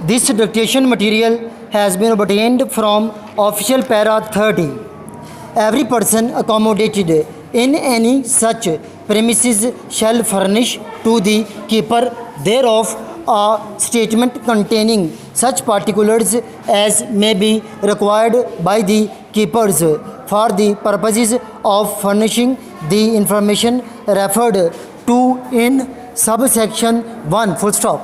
This dictation material has been obtained from official para 30. Every person accommodated in any such premises shall furnish to the keeper thereof a statement containing such particulars as may be required by the keepers for the purposes of furnishing the information referred to in subsection 1 full stop.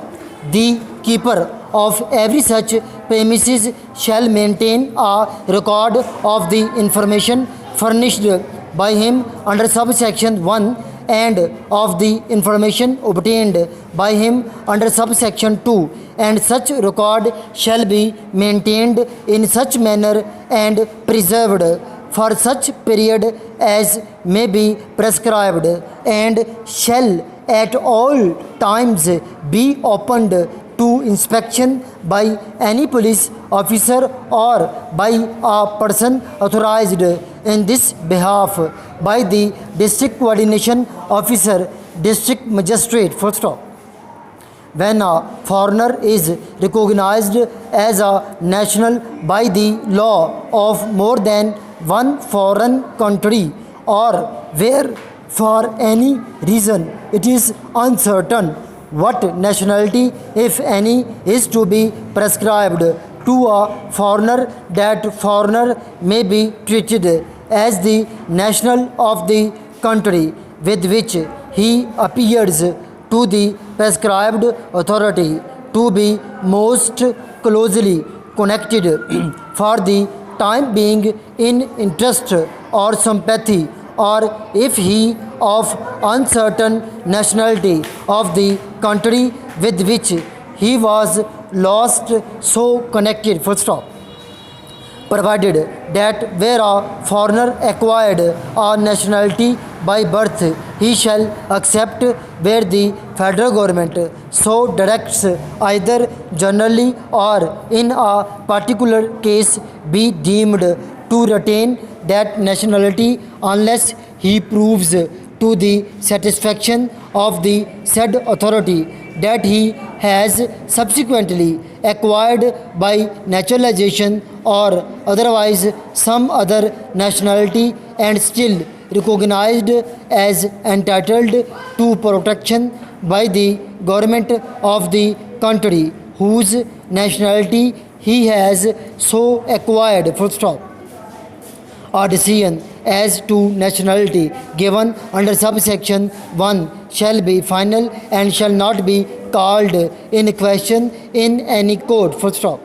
The keeper of every such premises shall maintain a record of the information furnished by him under subsection 1 and of the information obtained by him under subsection 2, and such record shall be maintained in such manner and preserved for such period as may be prescribed, and shall at all times be opened to inspection by any police officer or by a person authorized in this behalf by the district coordination officer, district magistrate, full stop. When a foreigner is recognized as a national by the law of more than one foreign country, or where for any reason it is uncertain what nationality, if any, is to be prescribed to a foreigner, that foreigner may be treated as the national of the country with which he appears to the prescribed authority to be most closely connected for the time being in interest or sympathy, or if he of uncertain nationality of the country with which he was lost so connected, full stop. Provided that where a foreigner acquired a nationality by birth, he shall accept where the federal government so directs, either generally or in a particular case, be deemed to retain that nationality unless he proves to the satisfaction of the said authority that he has subsequently acquired by naturalization or otherwise some other nationality and still recognized as entitled to protection by the government of the country whose nationality he has so acquired, full stop. A decision as to nationality given under subsection 1 shall be final and shall not be called in question in any court, full stop.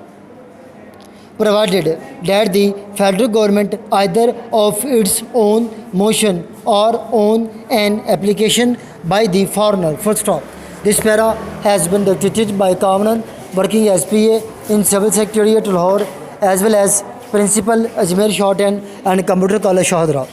Provided that the federal government either of its own motion or on an application by the foreigner, full stop. This para has been dictated by Kamran, working as PA in Civil Secretariat, Lahore, as well as Principal, Ajmer Shorthand and Computer College, Shahdra.